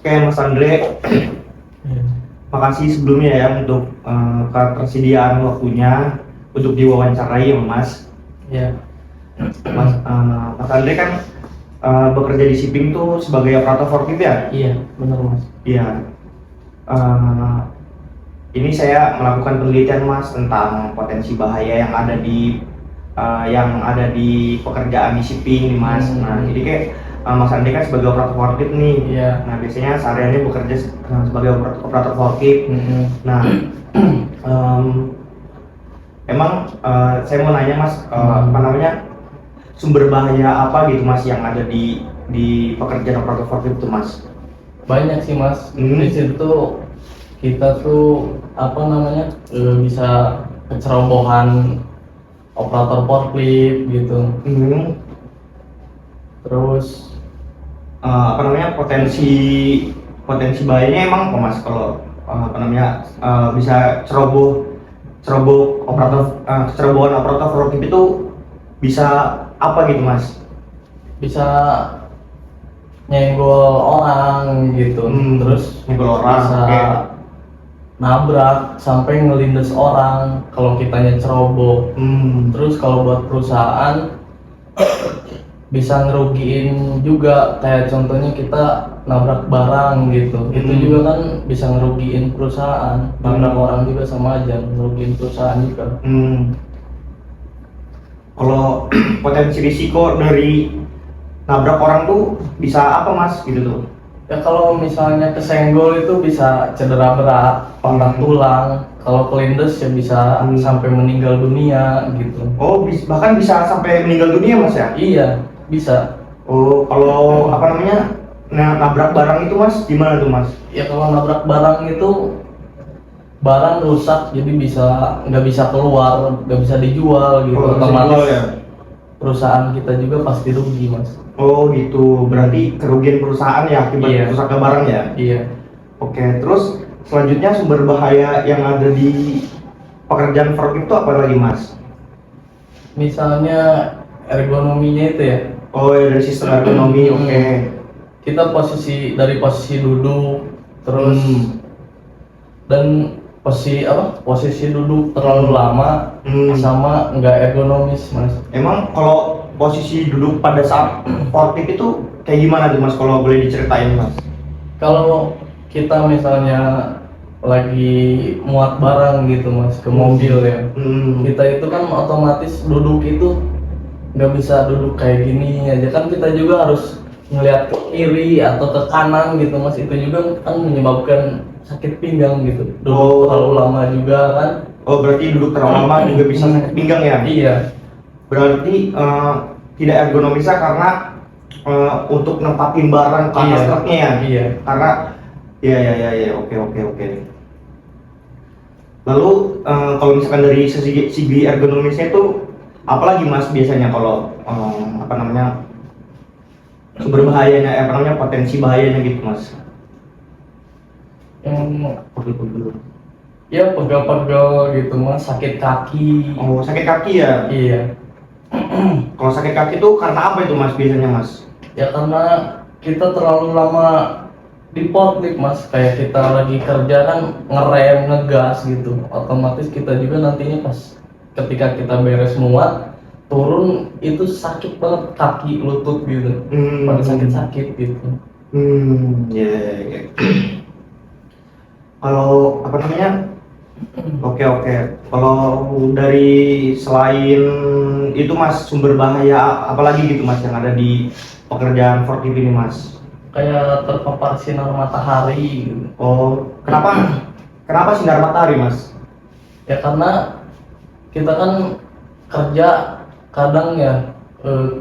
Kayak Mas Andre, makasih sebelumnya ya untuk ketersediaan waktunya untuk diwawancarai ya Mas. Iya. Mas Andre kan bekerja di shipping tuh sebagai operator forklift ya? Iya, benar Mas. Iya. Eh, ini saya melakukan penelitian Mas tentang potensi bahaya yang ada di pekerjaan di shipping nih Mas. Nah, jadi kayak Mas Andi kan sebagai operator forklift nih. Iya. Nah, biasanya sehari-hari bekerja sebagai operator forklift. Nah, emang saya mau nanya Mas, apa namanya, sumber bahaya apa gitu Mas yang ada di pekerjaan operator forklift itu Mas? Banyak sih Mas. Di situ tuh kita tuh bisa kecerobohan operator forklift gitu. Terus Apa namanya, potensi bahayanya emang apa Mas kalau bisa kecerobohan operator forklift itu bisa apa gitu Mas? bisa nyenggol orang gitu. Terus nyenggol orang, bisa oke. nabrak sampai ngelindes orang kalau kitanya ceroboh. Terus kalau buat perusahaan bisa ngerugiin juga, kayak contohnya kita nabrak barang gitu. Itu juga kan bisa ngerugiin perusahaan. Nabrak orang juga sama aja ngerugiin perusahaan juga. Kalau potensi risiko dari nabrak orang tuh bisa apa Mas gitu tuh? Ya kalau misalnya kesenggol itu bisa cedera berat, patah tulang. Kalau kelindes ya bisa sampai meninggal dunia gitu. Oh, bahkan bisa sampai meninggal dunia Mas ya? Iya, bisa. Oh, kalau apa namanya, nabrak barang itu Mas gimana tuh Mas? Ya kalau nabrak barang itu barang rusak, jadi nggak bisa keluar, nggak bisa dijual gitu. Otomatis ya? perusahaan kita juga pasti rugi Mas. Oh gitu, berarti kerugian perusahaan ya akibat rusaknya barang ya? Iya. Oke, terus selanjutnya sumber bahaya yang ada di pekerjaan forklift itu apa lagi Mas? Misalnya ergonominya itu ya. Oh ya, dari sistem ergonomi, oke. Kita dari posisi duduk, terus dan posisi duduk terlalu lama sama nggak ergonomis Mas. Emang kalau posisi duduk pada saat forklift itu kayak gimana tuh Mas, kalau boleh diceritain Mas? Kalau kita misalnya lagi muat barang gitu Mas ke mobil ya, kita itu kan otomatis duduk itu nggak bisa duduk kayak gini aja kan, kita juga harus ngeliat ke kiri atau ke kanan gitu Mas. Itu juga kan menyebabkan sakit pinggang gitu, duduk terlalu lama juga kan. Oh, berarti duduk terlalu lama juga bisa sakit pinggang ya? Iya. Berarti tidak ergonomisnya karena untuk nempatin barang ke atas truknya ya? Iya. Karena ya, oke. Lalu kalau misalkan dari segi ergonomisnya itu apalagi Mas biasanya kalau sumber bahayanya, potensi bahayanya gitu Mas? Ya pegel-pegel gitu Mas, sakit kaki. Oh, sakit kaki ya? Iya. Kalau sakit kaki itu karena apa itu Mas biasanya Mas? Ya karena kita terlalu lama di forklift Mas, kayak kita lagi kerja kan ngerem, ngegas gitu. Otomatis kita juga nantinya pas ketika kita beres muat turun itu sakit banget kaki, lutut gitu. Pada sakit-sakit gitu. Ya. Kalau oke. Kalau dari selain itu Mas, sumber bahaya apalagi gitu Mas yang ada di pekerjaan forklift ini Mas? Kayak terpapar sinar matahari gitu. Oh, kenapa sinar matahari Mas? Ya karena kita kan kerja kadang ya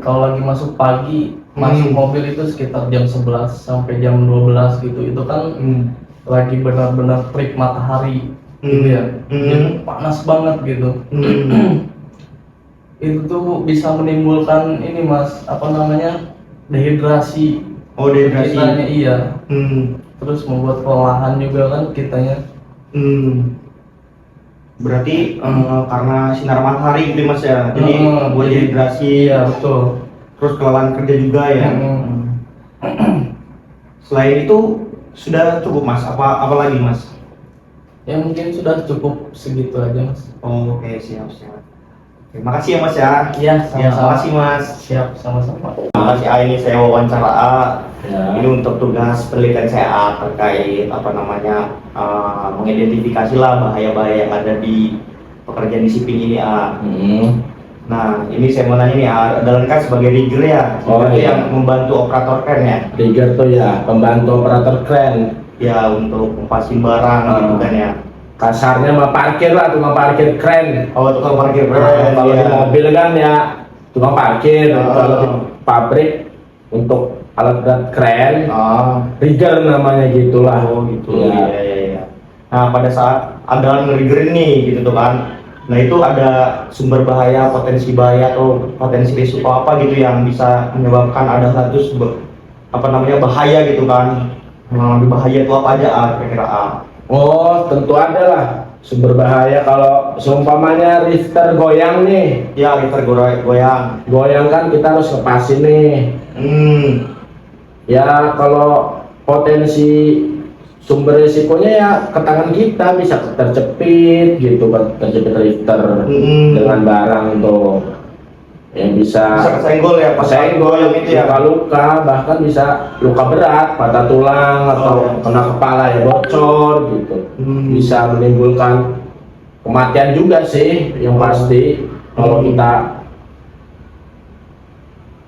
kalau lagi masuk pagi, masuk mobil itu sekitar jam 11 sampai jam 12 gitu. Itu kan lagi benar-benar terik matahari gitu ya. Jadi panas banget gitu. Itu tuh bisa menimbulkan ini Mas, dehidrasi. Oh, dehidrasi. Kitanya iya. Terus membuat kelelahan juga kan kitanya. Berarti karena sinar matahari gitu Mas ya. Jadi buat dehidrasi. Iya, betul. Terus kelelahan kerja juga ya. Selain itu sudah cukup mas, apa lagi mas? Ya mungkin sudah cukup segitu aja mas. Oh, oke, siap siap. Terima kasih ya mas ya. Iya, Terima sama-sama. kasih mas. Siap, sama-sama. Terima kasih A, ini saya wawancara A. Ya. Ini untuk tugas penelitian saya A terkait mengidentifikasi lah bahaya-bahaya yang ada di pekerjaan di shipping ini A. Nah, ini saya mau nanya nih, Adalan kan sebagai rigger ya, Oh, itu iya. yang membantu operator kren ya, Rigger tuh ya pembantu operator kren. ya untuk ngupasin barang gitu kan ya. Kasarnya mah parkir lah, tukang parkir kren. Oh, tukang parkir Nah, kren. kalau di ya. mobil kan ya tukang parkir. Oh. Kalau di pabrik untuk alat berat kren, Oh, rigger namanya gitulah. oh gitu. Ya. Iya, iya, iya. Nah, pada saat Adalan rigger ini gitu tuh kan. Nah, itu ada sumber bahaya, potensi bahaya atau potensi risiko apa gitu yang bisa menyebabkan ada satu bahaya gitu kan. Yang lebih bahaya itu apa aja A, kira-kira A? Oh, tentu ada lah sumber bahaya kalau seumpamanya lifter goyang nih. Ya, lifter goyang. Goyang kan kita harus lepasin nih. Ya kalau potensi sumber risikonya ya ke tangan kita bisa terjepit gitu kan, terjepit lifter dengan barang tuh yang Bisa bisa kesenggol ya pas kesenggol, goyang itu ya. luka-luka, bahkan bisa luka berat, patah tulang atau Oh, ya. kena kepala ya bocor gitu. Bisa menimbulkan kematian juga sih yang pasti kalau kita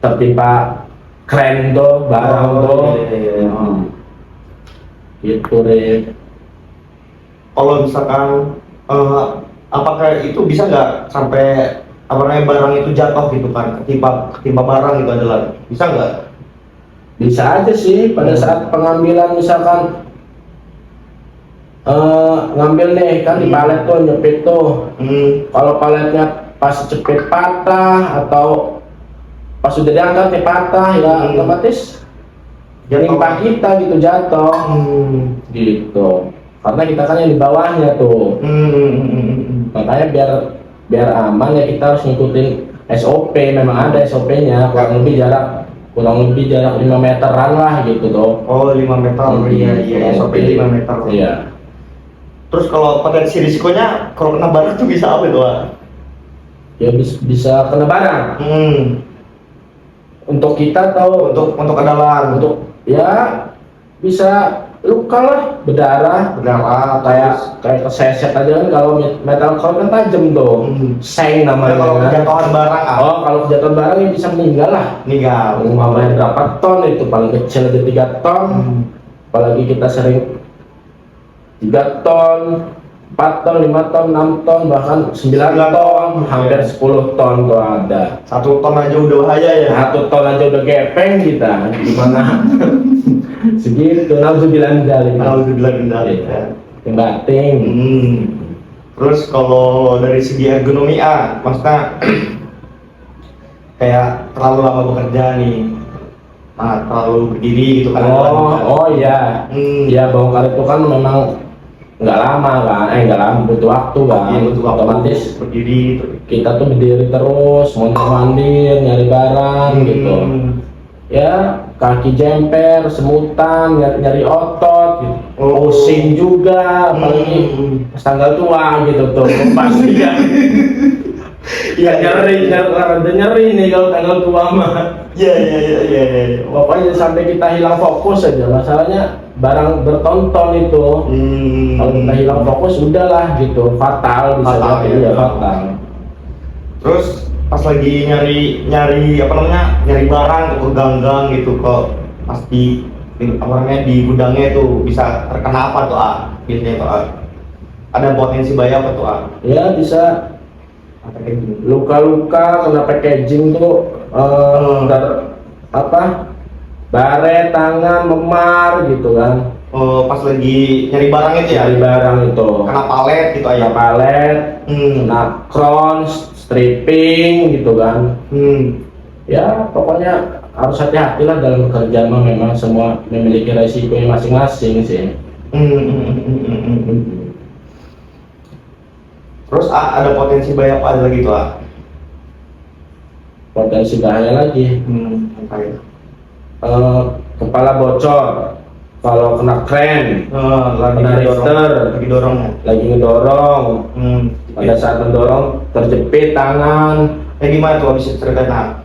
tertimpa kren tuh barang tuh. iya. Gitu deh. Kalau misalkan apakah itu bisa nggak sampai barang itu jatuh gitu kan, ketimpa barang itu adalah bisa nggak? Bisa aja sih pada saat pengambilan misalkan ngambil nih kan di palet tuh nyepit tuh. Kalau paletnya pas cepet patah atau pas sudah diangkat nih patah ya otomatis menimpa kita gitu jatuh gitu karena kita kan yang di bawahnya tuh. Makanya biar aman ya kita harus ngikutin SOP, memang ada SOP-nya kurang lebih jarak 5 meteran lah gitu tuh. Oh, 5 meter, iya, SOP 5 meter. Iya. Terus kalau potensi risikonya kalau kena barang tuh bisa apa itu, Pak? Ya bisa kena barang. Untuk kita tahu Untuk Adalan, untuk ya bisa luka lah, berdarah kayak keseset aja kan. Kalau metal core kan tajam tuh, seng namanya. kalau kan. kejatuhan barang Oh, kalau kejatuhan barang ya bisa meninggal lah. meninggal. Umpamanya berapa ton itu paling kecil aja 3 ton. Apalagi kita sering 3 ton, 4 ton, 5 ton, 6 ton, bahkan 9 ton, hampir 10 ton tuh ada. 1 ton aja udah bahaya ya. 1 ton aja udah gepeng kita, gimana? Segitu, nauzubillah dari Kalau dibilang kendali ya. bating. Terus kalau dari segi ergonomi maksudnya kayak terlalu lama bekerja nih, terlalu berdiri gitu kan? Oh iya, ya bongkar itu kan memang nggak lama kan, butuh waktu kan. Iya, butuh waktu. Otomatis Berdiri gitu. kita tuh berdiri terus, mondar-mandir, nyari barang gitu. Ya kaki jemper, semutan, nyari otot, gitu. Pusing juga, apalagi pas tanggal tua gitu tuh, pasti kan. Ya nyeri nih kalau tanggal tua mah. Iya. Pokoknya sampai kita hilang fokus aja, masalahnya barang bertonton itu. Kalau kita hilang fokus udahlah gitu, fatal bisa Fatal, jadi ya. ya fatal. Terus pas lagi nyari barang ke gang-gang gitu kok pasti di gudangnya itu bisa terkena apa tuh biasanya tuh ada potensi bahaya apa tuh Ya bisa luka-luka kena packaging tuh baret tangan memar gitu kan. pas lagi nyari barang itu ya, Dari barang itu kena palet gitu kena aja. palet, kena crunch, stripping gitu kan. Ya pokoknya harus hati-hati lah dalam pekerjaan mah, memang semua memiliki resikonya masing-masing sih. Terus ada potensi bahaya apa lagi tuh Potensi bahaya lagi, apa ya? kepala bocor, kalau kena kren, lagi kena lifter, dorong. lagi ngedorong, Hmm. pada saat mendorong terjepit tangan. Gimana tuh habis terkena?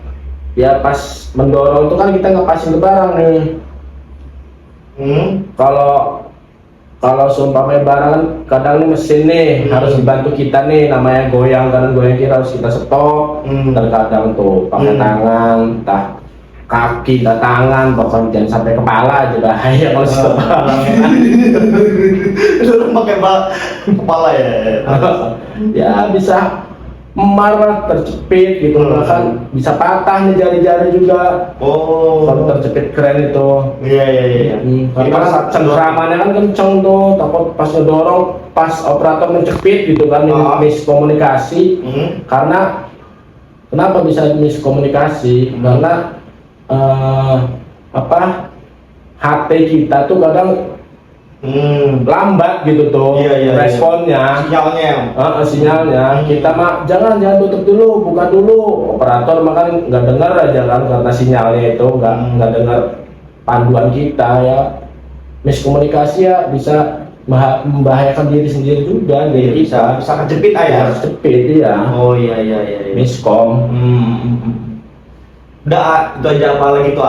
Ya pas mendorong itu kan kita ngepasin ke barang nih. Kalau seumpamanya barang kan kadang nih mesin nih harus dibantu kita nih, namanya goyang kanan goyang kiri harus kita stop. Terkadang tuh pakai tangan, entah kaki, entah tangan, pokoknya jangan sampai kepala aja bahaya kalau stop. Dorong pakai kepala ya. Ya bisa marah, terjepit gitu, bahkan bisa patah nih jari-jari juga. Kalau terjepit keren itu. Iya. Karena cengkramannya kan kenceng tuh, takut pas ngedorong, pas operator menjepit gitu kan, miskomunikasi. Karena kenapa bisa miskomunikasi? Karena HT kita tuh kadang lambat gitu tuh, responnya, sinyalnya. Kita mah jangan tutup dulu, buka dulu. Operator makan nggak dengar aja kan, karena sinyalnya itu nggak dengar panduan kita ya. Miskomunikasi ya bisa membahayakan diri sendiri juga, jadi bisa kejepit ya. Kejepit ya. Iya. Miskom. Udah, itu aja apa lagi tuh,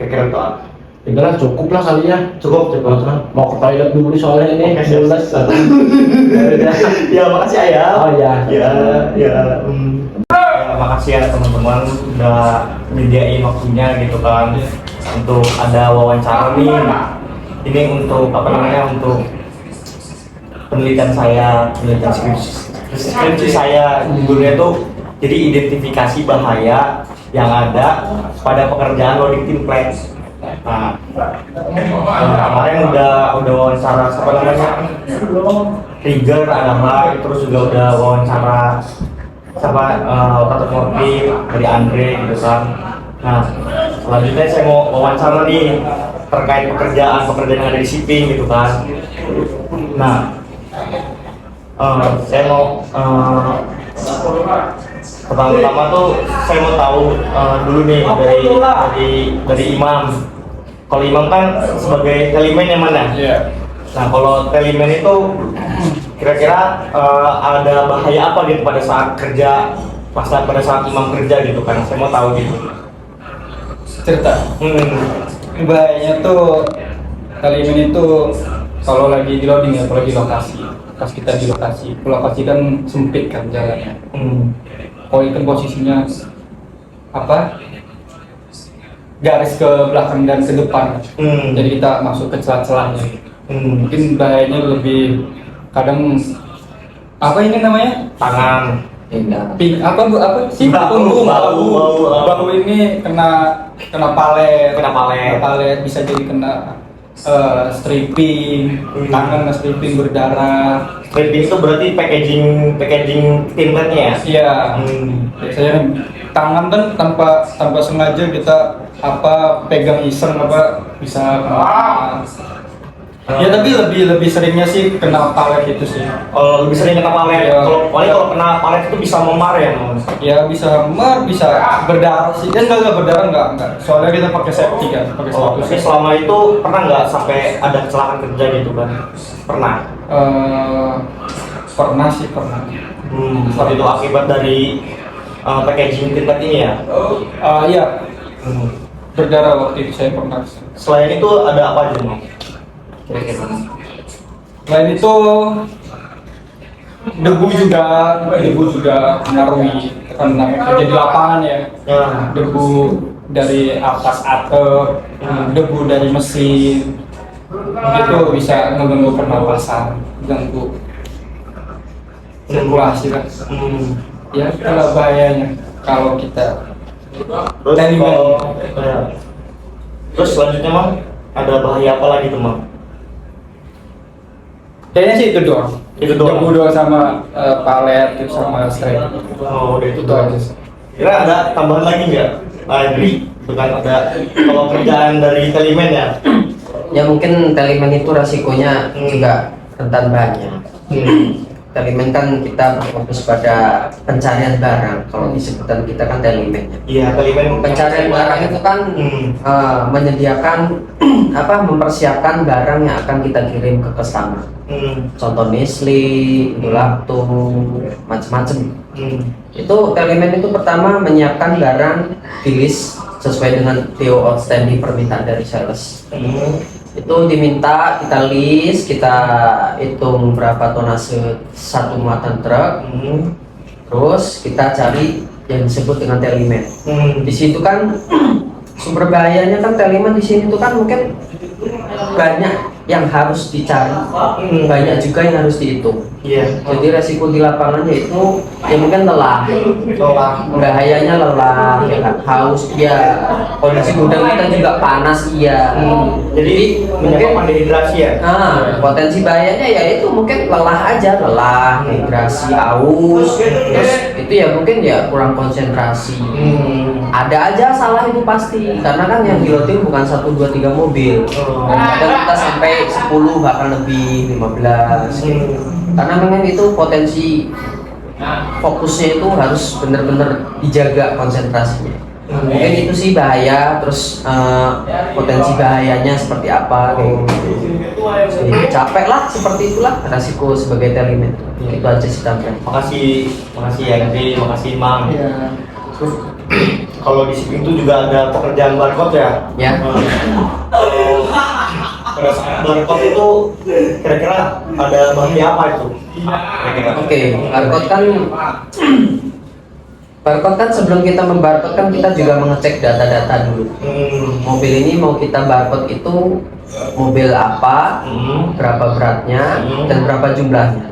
kira-kira tuh. Itulah cukup lah kali ya. Cukup. Mau ke toilet dulu soalnya ini. Mules. Ya makasih Ayah. Oh ya. Ya, makasih ya teman-teman udah menyediain waktunya gitu kan untuk ada wawancara nih. Ini untuk untuk penelitian skripsi saya judulnya tuh jadi identifikasi bahaya yang ada pada pekerjaan loading template. Nah, kemarin udah wawancara Trigger ada terus juga udah wawancara otomotif dari Andre gitu kan. Nah, selanjutnya saya mau wawancara nih terkait pekerjaan yang ada di shipping gitu kan. Nah, saya mau pertama-tama tuh saya mau tahu dulu nih dari Imam. Kalau Imam kan sebagai teleman yang mana? Nah, kalau teleman itu kira-kira ada bahaya apa gitu pada saat kerja, pada saat Imam kerja gitu kan? Saya mau tahu gitu. Cerita. Bahayanya tuh teleman itu kalau lagi di loading ya, kalau di lokasi. Pas kita di lokasi kan sempit kan jalannya. Kalau ikan posisinya garis ke belakang dan ke depan, jadi kita masuk ke celah-celahnya. Mungkin bahayanya lebih kadang ini namanya tangan bahu ini kena palet bisa jadi kena stripping, tangan stripping berdarah. Stripping itu berarti packaging timbernya ya? Iya. Biasanya tangan kan tanpa sengaja kita pegang iseng bisa kena. Ya tapi lebih seringnya sih kena palet itu sih. Oh, lebih sering kena palet. Ya. Kalau kena palet itu bisa memar ya, Mas? Ya bisa memar, bisa berdarah sih. Enggak berdarah enggak. Soalnya kita pakai safety kan, pakai Tapi safety. selama itu pernah nggak sampai ada kecelakaan kerja gitu kan? Pernah. Pernah. Waktu itu akibat dari packaging timber ini ya? Iya. Berdarah waktu itu saya pernah. Selain itu ada apa aja, Mas? Kira-kira. Selain itu debu juga mengaruhi karena kerja di lapangan ya. Debu dari atas atap, debu dari mesin itu bisa mengganggu pernapasan, ganggu sirkulasi kan. Ya itulah bahayanya kalau kita Terus selanjutnya, Mang, ada bahaya apa lagi tuh, Mang? kayaknya sih itu doang. Debu doang sama palet gitu sama strap. Oh, udah itu Itu aja sih. Kira ada tambahan lagi nggak? Adri, itu kan ada kalau kerjaan dari telemen ya? Ya mungkin telemen itu resikonya juga rentan banyak. Telemen kan kita berfokus pada pencarian barang. Kalau di sebutan kita kan telemen. Iya, telemen Pencarian barang itu kan menyediakan mempersiapkan barang yang akan kita kirim ke customer. Contoh Nestle, Indolacto, macam-macam. Itu telemen itu pertama menyiapkan barang di list sesuai dengan PO outstanding permintaan dari sales. Itu diminta kita list, kita hitung berapa tonase satu muatan truk, terus kita cari yang disebut dengan telemen. Di situ kan sumber bahayanya kan telemen di sini tuh kan mungkin banyak yang harus dicari, banyak juga yang harus dihitung. Iya. Jadi resiko di lapangannya itu ya mungkin lelah, bahayanya lelah, ya kan? Haus, ya kondisi gudang kita juga panas, iya. Jadi menyebabkan dehidrasi ya. Potensi bahayanya ya itu mungkin lelah aja, lelah, dehidrasi, haus, terus itu ya mungkin ya kurang konsentrasi. Ada aja salah itu pasti, karena kan yang di loading bukan 1, 2, 3 mobil. Kadang kita sampai 10 bahkan lebih 15 gitu. Karena memang itu potensi fokusnya itu harus benar-benar dijaga konsentrasinya. Mungkin itu sih bahaya, terus potensi bahayanya seperti apa kayak gitu. Jadi capek lah, seperti itulah resiko sebagai telemen. Itu aja sih tampilan. Makasih ya Gede, makasih Mang. Kalau di shipping itu juga ada pekerjaan barcode ya. Ya. Barcode itu kira-kira ada bagian apa itu? Oke, barcode kan sebelum kita membarcode kan kita juga mengecek data-data dulu. Mobil ini mau kita barcode itu mobil apa, berapa beratnya, dan berapa jumlahnya.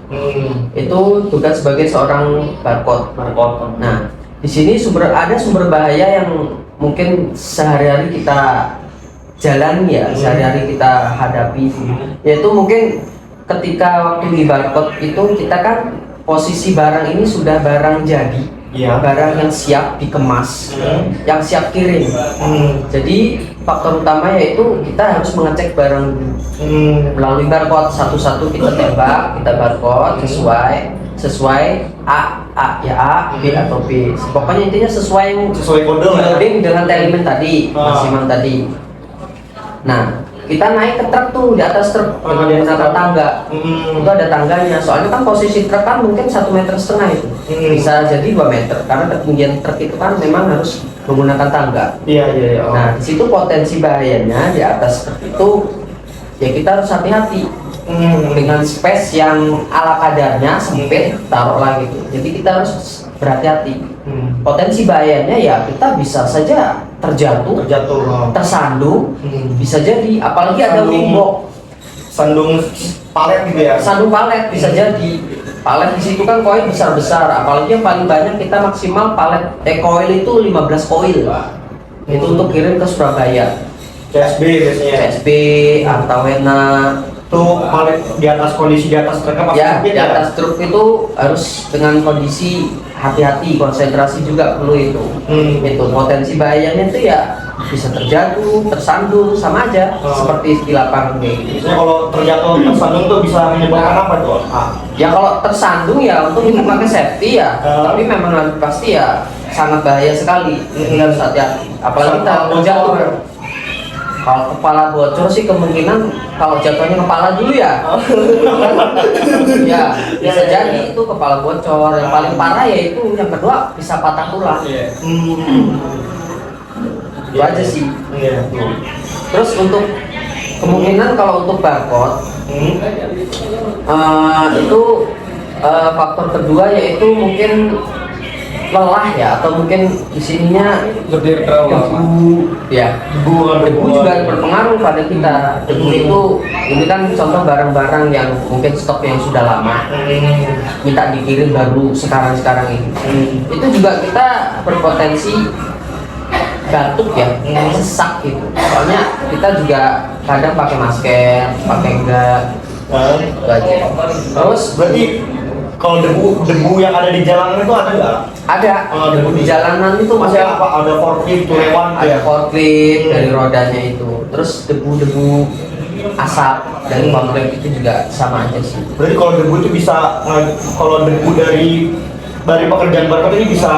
Itu tugas sebagai seorang barcode. Nah, di sini ada sumber bahaya yang mungkin sehari-hari kita jalani ya, sehari-hari kita hadapi, yaitu mungkin ketika waktu di barcode itu kita kan posisi barang ini sudah barang jadi, barang yang siap dikemas, yang siap kirim. Jadi faktor utama yaitu kita harus mengecek barang melalui barcode, satu-satu kita tembak, kita barcode sesuai A, B atau B. Pokoknya intinya sesuai kode loading dengan telemen tadi, Mas tadi. Nah, kita naik ke truk tuh, di atas truk dengan menggunakan tangga. Itu ada tangganya. Soalnya kan posisi truk kan mungkin 1,5 meter itu. Bisa jadi 2 meter karena ketinggian truk itu kan memang harus menggunakan tangga. Iya. Nah, di situ potensi bahayanya di atas truk itu ya kita harus hati-hati. Dengan space yang ala kadarnya sempit, taruhlah gitu. Jadi kita harus berhati-hati. Potensi bahayanya ya kita bisa saja terjatuh, tersandung, bisa jadi. Apalagi ada wingbox, sandung palet gitu ya. Sandung palet bisa jadi. Palet di situ kan koil besar-besar. Apalagi yang paling banyak kita maksimal palet koil itu 15 koil. Itu untuk kirim ke Surabaya. CSB biasanya. CSB, Artawena. Tuh paling di atas kondisi di atas truk Ya, di atas truk itu harus dengan kondisi hati-hati, konsentrasi juga perlu itu. Itu potensi bahayanya itu ya bisa terjatuh, tersandung, sama aja seperti di lapangan kayak gitu. Biasanya kalau terjatuh tersandung tuh bisa menyebabkan apa tuh? Ya kalau tersandung ya untuk kita pakai safety ya, tapi memang pasti ya sangat bahaya sekali. Kita harus hati-hati. Apalagi kita mau jatuh. Kalau kepala bocor sih kemungkinan kalau jatuhnya kepala dulu ya. Ya, bisa jadi itu kepala bocor. Yang paling parah yaitu yang kedua bisa patah tulang. Itu aja sih. Terus untuk kemungkinan kalau untuk barcode itu faktor kedua yaitu mungkin lelah ya, atau mungkin di sininya berdiri terlalu lama. Debu juga berpengaruh pada kita. Debu itu ini kan contoh barang-barang yang mungkin stok yang sudah lama minta dikirim baru sekarang ini. Itu juga kita berpotensi batuk ya, sesak gitu. Soalnya kita juga kadang pakai masker, pakai enggak. Terus berarti kalau debu yang ada di jalanan itu ada nggak? Ada. Debu di jalanan itu masih apa? Ada forklift tuh lewat. Ada forklift dari rodanya itu. Terus debu-debu asap dari komplek itu juga sama aja sih. Berarti kalau debu itu bisa, kalau debu dari pekerjaan barcode ini bisa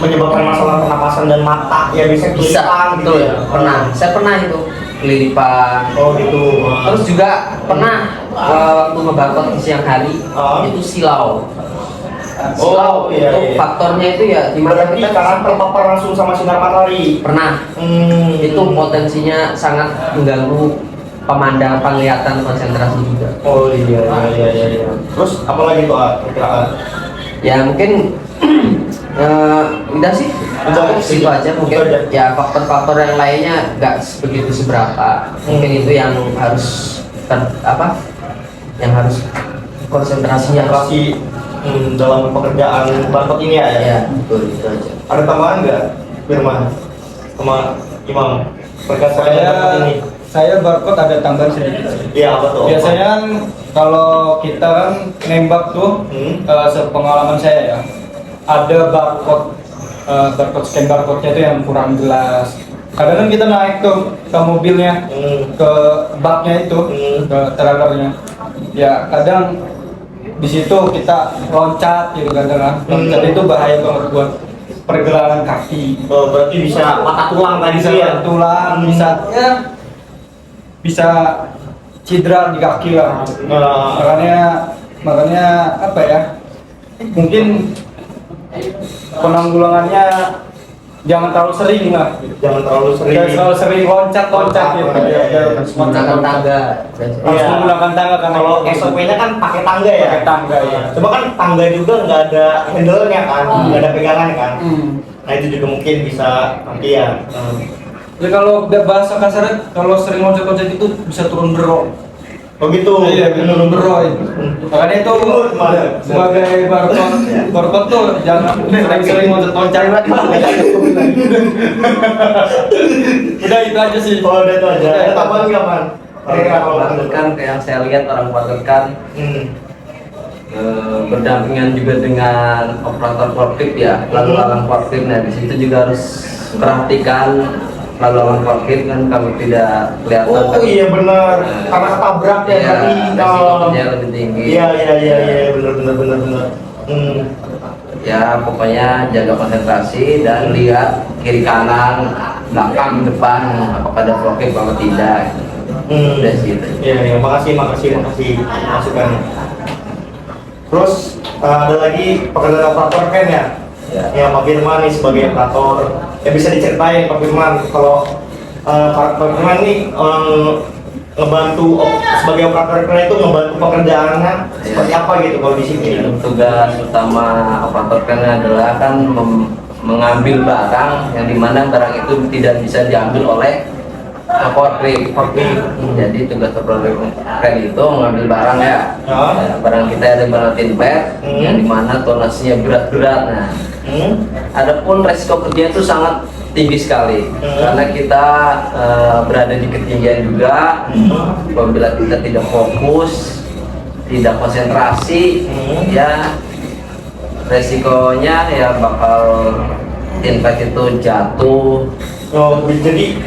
menyebabkan masalah pernapasan dan mata ya, bisa Bisa, kelilipan gitu betul. ya. Saya pernah itu kelilipan. Oh gitu. Terus juga pernah waktu ngebarcode di siang hari itu silau. Silau iya, itu iya. faktornya itu ya dimana Berarti kita karena terpapar langsung sama sinar matahari. pernah itu potensinya sangat mengganggu penglihatan, konsentrasi juga. Oh iya. Terus apalagi tuh perkiraan? Ya mungkin udah sih, Udah, situ aja mungkin. itu aja. Ya faktor-faktor yang lainnya nggak begitu seberapa. Mungkin itu yang harus yang harus konsentrasinya. Konsentrasi dalam pekerjaan barcode ini ya. Ya betul, itu aja. Ada tambahan nggak, Firman sama Imam berkat barcode ini? Saya barcode ada tambahan sedikit sih. Iya, apa tuh? Biasanya kan kalau kita kan nembak tuh, sepengalaman saya ya, ada barcode scan barcode-nya tuh yang kurang jelas. Kadang kan kita naik tuh ke mobilnya, ke baknya itu, ke trailernya. Ya kadang di situ kita loncat gitu kadang kan. Loncat itu bahaya banget buat pergelangan kaki. Oh, berarti bisa patah tulang tadi Bisa ya? tulang, bisa cedera di kaki lah. Makanya apa ya? Mungkin penanggulangannya jangan terlalu sering lah. Jangan terlalu sering. Jangan terlalu sering loncat gitu. Menggunakan tangga. Harus Iya. menggunakan tangga karena Kalau SOP-nya kan pakai tangga ya. pakai tangga ya. Coba kan tangga juga nggak ada handle-nya kan, nggak ada pegangan kan. Nah itu juga mungkin bisa nanti ya. Jadi kalau bahasa kasarnya kalau sering loncat-loncat itu bisa turun bero. Oh gitu. Iya, turun bero itu. Makanya itu sebagai barcode tuh jangan sering-sering loncat-loncat. Udah itu aja sih. Oh udah itu aja. Ada tambahan nggak, Man? Orang kan yang saya lihat orang kan berdampingan juga dengan operator forklift ya, lalu lalang forklift. Nah di situ juga harus perhatikan lalu lalang forklift kan kalau tidak kelihatan. Oh iya benar. Karena ketabrak ya Iya, berarti. resikonya lebih tinggi. Iya benar. Ya pokoknya jaga konsentrasi dan lihat kiri kanan, belakang, depan, apakah ada forklift atau tidak. Udah sih itu. Iya, makasih masukannya. Terus ada lagi pekerjaan operator kan ya? Ya Pak Firman nih sebagai operator, ya bisa diceritain Pak Firman kalau Pak Firman nih sebagai operator keren itu ngebantu pekerjaannya seperti apa gitu kalau di sini? Tugas utama operator kren adalah kan mengambil barang yang dimana barang itu tidak bisa diambil oleh forklift. Jadi tugas operator kren itu mengambil barang ya. Barang kita ada barang tinpet yang dimana tonasinya berat-berat. Nah, adapun resiko kerja itu sangat tinggi sekali karena kita berada di ketinggian juga. Apabila kita tidak fokus, tidak konsentrasi, ya resikonya ya bakal tinpet itu jatuh. Oh, jadi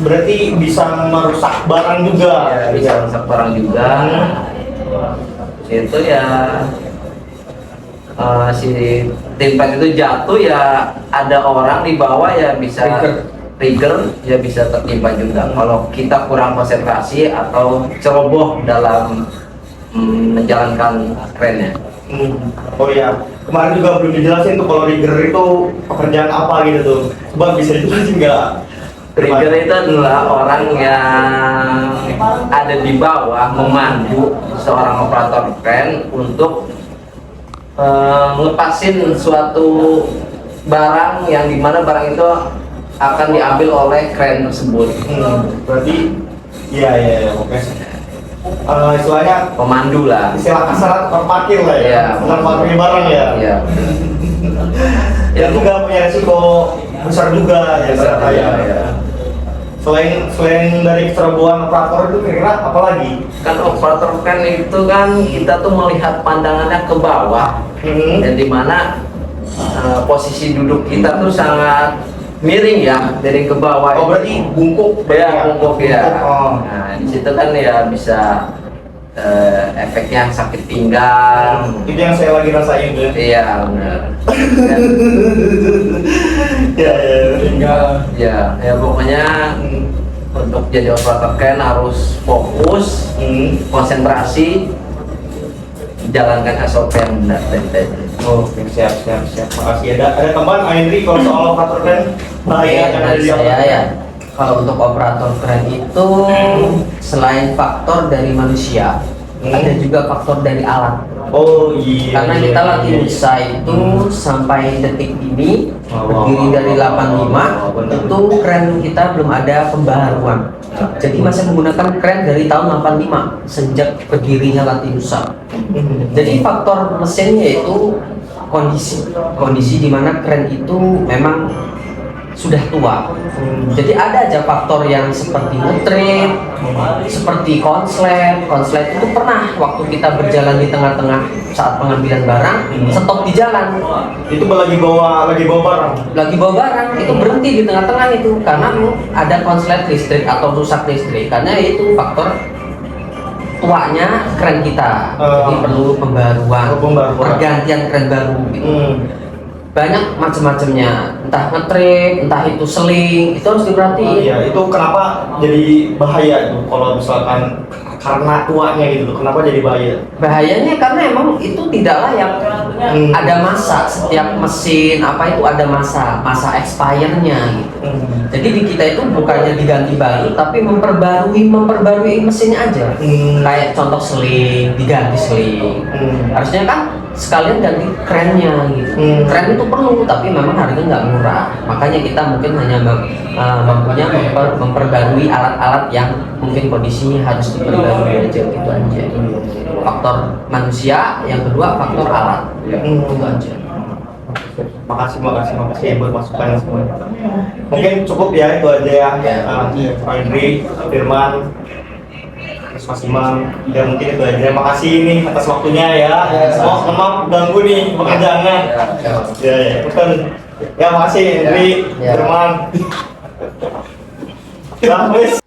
berarti bisa merusak barang juga. Ya, bisa rusak barang juga. Itu ya si tinpet itu jatuh ya ada orang di bawah ya bisa trigger ya bisa tertimpa juga kalau kita kurang konsentrasi atau ceroboh dalam menjalankan kerennya. Oh ya, kemarin juga belum dijelasin tuh kalau rigger itu pekerjaan apa gitu tuh. Coba bisa dijelasin nggak? Trigger itu adalah orang yang ada di bawah memandu seorang operator kren untuk ngelepasin suatu barang yang dimana barang itu akan diambil oleh kren tersebut. Berarti, iya, oke. Istilahnya Pemandu lah. istilah kasar parkir lah ya, Iya, bukan parkir barang ya. Iya. Itu juga punya resiko besar juga ya ternyata ya. Selain dari kecerobohan operator itu kira-kira apa lagi? Kan operator kren itu kan kita tuh melihat pandangannya ke bawah dan dimana posisi duduk kita tuh sangat miring ya, miring ke bawah. Oh berarti bungkuk Ya, bungkuk ya. Oh. Nah, di situ kan ya bisa efeknya sakit pinggang. Itu yang saya lagi rasain tuh. Iya, benar. Ya, ya. Tinggal Ya pokoknya untuk jadi operator kren harus fokus, konsentrasi, jalankan SOP yang benar tadi. Oke, siap. Makasih. Ada tambahan Andri kalau soal operator kren bahaya yang ada Dari di saya ya, kalau untuk operator kren itu selain faktor dari manusia, ada juga faktor dari alat. Oh iya. Karena kita latih usaha itu sampai detik ini berdiri dari 85 itu kren kita belum ada pembaharuan. Jadi masih menggunakan kren dari tahun 85 sejak berdirinya latih usaha. Jadi faktor mesinnya itu kondisi di mana kren itu memang sudah tua. Jadi ada aja faktor yang seperti ngetrip, seperti konslet itu pernah waktu kita berjalan di tengah-tengah saat pengambilan barang, stop di jalan. Itu lagi bawa barang. Lagi bawa barang itu berhenti di tengah-tengah itu karena ada konslet listrik atau rusak listrik, karena itu faktor tuanya kren kita. Jadi perlu pembaruan, pergantian kren baru gitu. Banyak macam-macamnya, entah ngetrip, entah itu seling, itu harus diperhatiin. Iya, itu kenapa jadi bahaya itu kalau misalkan karena tuanya gitu tuh, kenapa jadi bahaya? Bahayanya karena emang itu tidak layak. Ada masa, setiap mesin apa itu ada masa expire-nya gitu. Jadi di kita itu bukannya diganti baru, tapi memperbarui mesinnya aja. Kayak contoh seling, diganti seling. Harusnya kan sekalian ganti krennya gitu. Kren itu perlu, tapi memang harganya nggak murah. Makanya kita mungkin hanya mampunya memperbarui alat-alat yang mungkin kondisinya harus diperbarui aja gitu aja. Faktor manusia, yang kedua faktor alat. Itu aja. Makasih ya buat masukannya semua. Mungkin cukup ya itu aja ya. Pak Indri, Firman, Mas Imam, ya mungkin itu aja. Terima kasih nih atas waktunya ya. Maaf ganggu nih pekerjaannya. Ya, bukan. Ya makasih Indri, Firman. Nah, wes.